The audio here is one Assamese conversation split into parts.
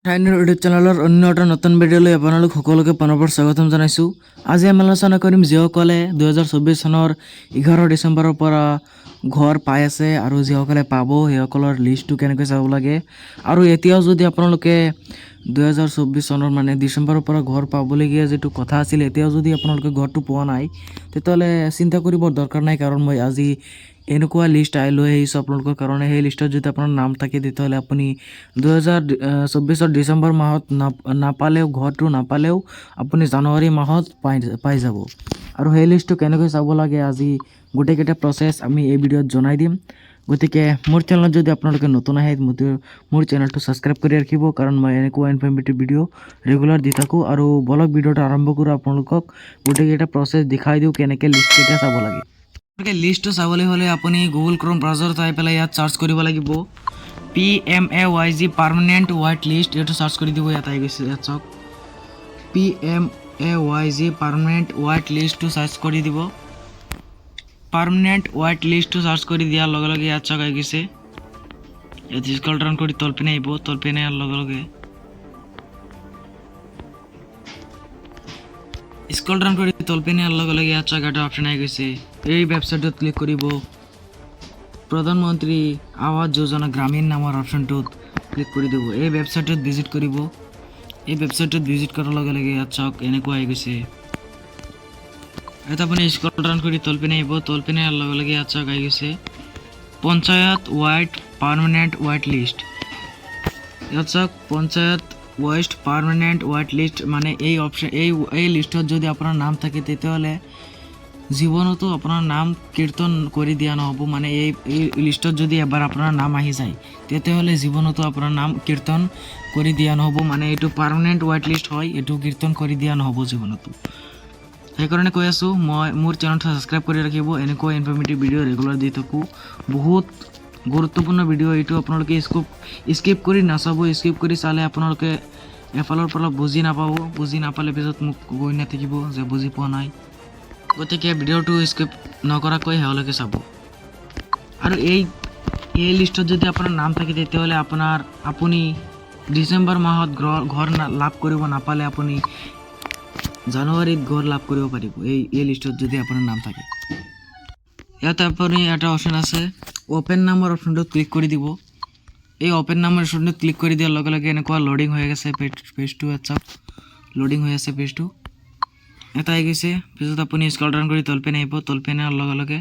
টাইনৰ ইউটিউব চেনেলৰ অন্য এটা নতুন ভিডিঅ'লৈ আপোনালোক সকলোকে পুনৰ স্বাগতম জনাইছোঁ। আজি আমি আলোচনা কৰিম যিসকলে 2024 চনৰ 11 ডিচেম্বৰৰ পৰা ঘৰ পাই আছে আৰু যিসকলে পাব সেইসকলৰ লিষ্টটো কেনেকৈ চাব লাগে। আৰু এতিয়াও যদি আপোনালোকে 2024 চনৰ মানে ডিচেম্বৰৰ পৰা ঘৰ পাবলগীয়া যিটো কথা আছিল, এতিয়াও যদি আপোনালোকে ঘৰটো পোৱা নাই তেতিয়াহ'লে চিন্তা কৰিবৰ দৰকাৰ নাই, কাৰণ মই আজি এনেকুৱা লিষ্ট লৈ আহিছোঁ আপোনালোকৰ কাৰণে। সেই লিষ্টত যদি আপোনাৰ নাম থাকে তেতিয়াহ'লে আপুনি 2024 ডিচেম্বৰ মাহত নাপালেও ঘৰটো নাপালেও আপুনি জানুৱাৰী মাহত পাই যাব। আৰু সেই লিষ্টটো কেনেকৈ চাব লাগে আজি গোটেইকেইটা প্ৰচেছ আমি এই ভিডিঅ'ত জনাই দিম। গতিকে মোৰ চেনেলত যদি আপোনালোকে নতুন আহে মোৰ চেনেলটো ছাবস্ক্ৰাইব কৰি ৰাখিব, কাৰণ মই এনেকুৱা ইনফৰ্মেটিভ ভিডিঅ' ৰেগুলাৰ দি থাকোঁ। আৰু বলক ভিডিঅ'টো আৰম্ভ কৰোঁ, আপোনালোকক গোটেইকেইটা প্ৰচেছ দেখাই দিওঁ কেনেকৈ লিষ্টকেইটা চাব লাগে। লিষ্টটো চাবলৈ হ'লে আপুনি গুগল ক্ৰম ব্ৰাউজাৰত আহি পেলাই ইয়াত চাৰ্চ কৰিব লাগিব PMAYG পাৰ্মানেণ্ট হোৱাইট লিষ্ট। এইটো চাৰ্চ কৰি দিব, ইয়াত আহি গৈছে। ইয়াত চাওক PMAYG পাৰ্মানেণ্ট হোৱাইট লিষ্টটো চাৰ্চ কৰি দিব। পাৰ্মানেণ্ট হোৱাইট লিষ্টটো চাৰ্চ কৰি দিয়াৰ লগে লগে ইয়াত চাওক আহি গৈছে। ইয়াত স্ক্ৰল ডাউন কৰি তলপিনে আহিব, তলপিনে অহাৰ লগে লগে স্ক্ৰল ডাউন কৰি তলপিনে অহাৰ লগে লগে ইয়াত চাওক এটা অপশ্যন আহি গৈছে। এই ৱেবছাইটত ক্লিক কৰিব, প্ৰধানমন্ত্ৰী আৱাস যোজনা গ্ৰামীণ নামৰ অপশ্যনটোত ক্লিক কৰি দিব। এই ৱেবছাইটত ভিজিট কৰিব। এই ৱেবছাইটত ভিজিট কৰাৰ লগে লগে ইয়াত চাওক এনেকুৱা আহি গৈছে। ইয়াত আপুনি স্ক্ৰল ডাউন কৰি তলপিনে আহিব, তলপিনে অহাৰ লগে লগে ইয়াত চাওক আহি গৈছে panchayat wide permanent white list. ইয়াত চাওক panchayat wide permanent white list, মানে এই অপশ্যন এই লিষ্টত যদি আপোনাৰ নাম থাকে তেতিয়াহ'লে জীৱনতো আপোনাৰ নাম কীৰ্তন কৰি দিয়া নহ'ব। মানে এই লিষ্টত যদি এবাৰ আপোনাৰ নাম আহি যায় তেতিয়াহ'লে জীৱনতো আপোনাৰ নাম কীৰ্তন কৰি দিয়া নহ'ব। মানে এইটো পাৰ্মানেণ্ট হোৱাইট লিষ্ট হয়, এইটো কীৰ্তন কৰি দিয়া নহ'ব জীৱনতো। সেইকাৰণে কৈ আছোঁ, মই মোৰ চেনেলটো ছাবস্ক্ৰাইব কৰি ৰাখিব। এনেকুৱা ইনফৰ্মেটিভ ভিডিঅ' ৰেগুলাৰ দি থাকোঁ, বহুত গুৰুত্বপূৰ্ণ ভিডিঅ'। এইটো আপোনালোকে স্কিপ কৰি নাচাব। স্কিপ কৰি চালে আপোনালোকে এফালৰ পৰা বুজি নাপাব, বুজি নাপালে পিছত মোক গৈ নাথাকিব যে বুজি পোৱা নাই। গতিকে ভিডিঅ'টো স্কিপ নকৰাকৈ শেষলৈকে চাব। আৰু এই লিষ্টত যদি আপোনাৰ নাম থাকে তেতিয়াহ'লে আপুনি ডিচেম্বৰ মাহত ঘৰ লাভ কৰিব, নাপালে আপুনি জানুৱাৰীত ঘৰ লাভ কৰিব পাৰিব। এই লিষ্টত যদি আপোনাৰ নাম থাকে। ইয়াত আপুনি এটা অপশ্যন আছে অ'পেন নামৰ অপশ্যনটোত ক্লিক কৰি দিব। এই অ'পেন নামৰ অপশ্যনটোত ক্লিক কৰি দিয়াৰ লগে লগে এনেকুৱা ল'ডিং হৈ গৈছে পেজটো। ইয়াত চাওক ল'ডিং হৈ আছে পেজটো। এটা আহি গৈছে। পিছত আপুনি স্ক্ৰল ডাউন কৰি তলপিনে আহিব, তলপিনে অহাৰ লগে লগে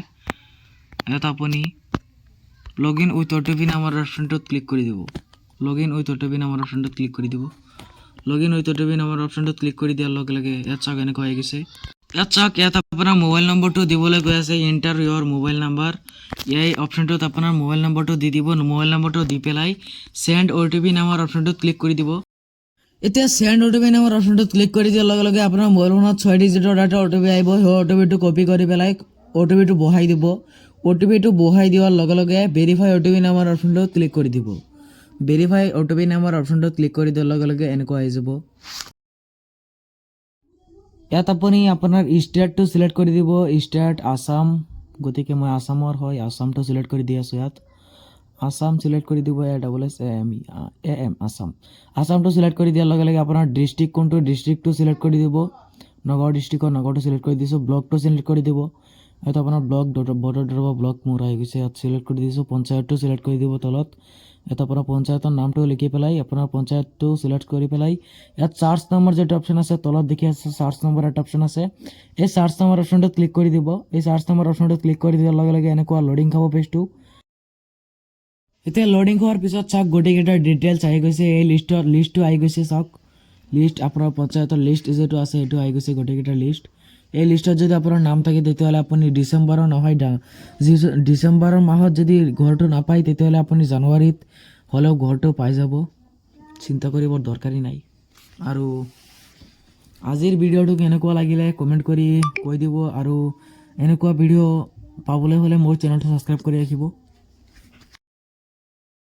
ইয়াত আপুনি লগ ইন উইথ OTP নামৰ অপশ্যনটোত ক্লিক কৰি দিব। লগ ইন উইথ OTP নামৰ অপশ্যনটোত ক্লিক কৰি দিব। লগ ইন উইথ OTP নামৰ অপশ্যনটোত ক্লিক কৰি দিয়াৰ লগে লগে ইয়াত চাওক এনেকুৱা আহি গৈছে। ইয়াত চাওক ইয়াত আপোনাৰ মোবাইল নম্বৰটো দিবলৈ গৈ আছে, এণ্টাৰ ইয়ৰ মোবাইল নাম্বাৰ। এই অপশ্যনটোত আপোনাৰ মোবাইল নম্বৰটো দি দিব। মোবাইল নম্বৰটো দি পেলাই চেণ্ড OTP নামৰ অপশ্যনটোত ক্লিক কৰি দিব। এতিয়া চেণ্ড OTP নামৰ অপশ্যনটোত ক্লিক কৰি দিয়াৰ লগে লগে আপোনাৰ মোবাইল ফোনত 6 ডিজিটৰ এটা OTP আহিব। সেই OTPটো কপি কৰি পেলাই OTPটো বহাই দিব। OTPটো বহাই দিয়াৰ লগে লগে ভেৰিফাই OTP নামৰ অপশ্যনটোত ক্লিক কৰি দিব। ভেৰিফাই OTP নামৰ অপশ্যনটোত ক্লিক কৰি দিয়াৰ লগে লগে এনেকুৱা আহি যাব। ইয়াত আপুনি আপোনাৰ ষ্টেটটো চিলেক্ট কৰি দিব। ষ্টেট আসাম, গতিকে মই আসামৰ হয়, আসামটো চিলেক্ট কৰি দি আছোঁ। ইয়াত আসাম চিলেক্ট কৰি দিব, ASSAM আসাম। আসামটো চিলেক্ট কৰি দিয়াৰ লগে লগে আপোনাৰ ডিষ্ট্ৰিক্ট কোনটো, ডিষ্ট্ৰিক্টটো চিলেক্ট কৰি দিব। নগাঁও ডিষ্ট্ৰিক্টৰ নগাঁওটো চিলেক্ট কৰি দিছোঁ। ব্লকটো চিলেক্ট কৰি দিব। ইয়াত আপোনাৰ বৰদৰৱা ব্লক মোৰ আহি গৈছে, ইয়াত চিলেক্ট কৰি দিছোঁ। পঞ্চায়তটো চিলেক্ট কৰি দিব তলত। ইয়াত আপোনাৰ পঞ্চায়তৰ নামটো লিখি পেলাই আপোনাৰ পঞ্চায়তটো চিলেক্ট কৰি পেলাই ইয়াত চাৰ্চ নম্বৰ যিটো অপশ্যন আছে তলত দেখি আছে, চাৰ্চ নম্বৰ এটা অপশ্যন আছে। এই চাৰ্চ নম্বৰ অপশ্যনটোত ক্লিক কৰি দিব। এই চাৰ্চ নম্বৰ অপশ্যনটোত ক্লিক কৰি দিয়াৰ লগে লগে এনেকুৱা ল'ডিং খাব পেজটো। এতিয়া ল'ডিং হোৱাৰ পিছত চাওক গোটেইকেইটাৰ ডিটেইলছ আহি গৈছে। এই লিষ্টটো আহি গৈছে। চাওক লিষ্ট আপোনাৰ পঞ্চায়তৰ লিষ্ট যিটো আছে সেইটো আহি গৈছে, গোটেইকেইটাৰ লিষ্ট। এই লিষ্টত যদি আপোনাৰ নাম থাকে তেতিয়াহ'লে আপুনি ডিচেম্বৰৰ নহয়, ডিচেম্বৰৰ মাহত যদি ঘৰটো নাপায় তেতিয়াহ'লে আপুনি জানুৱাৰীত হ'লেও ঘৰটো পাই যাব, চিন্তা কৰিবৰ দৰকাৰী নাই। আৰু আজিৰ ভিডিঅ'টো কেনেকুৱা লাগিলে কমেণ্ট কৰি কৈ দিব। আৰু এনেকুৱা ভিডিঅ' পাবলৈ হ'লে মোৰ চেনেলটো ছাবস্ক্ৰাইব কৰি ৰাখিব।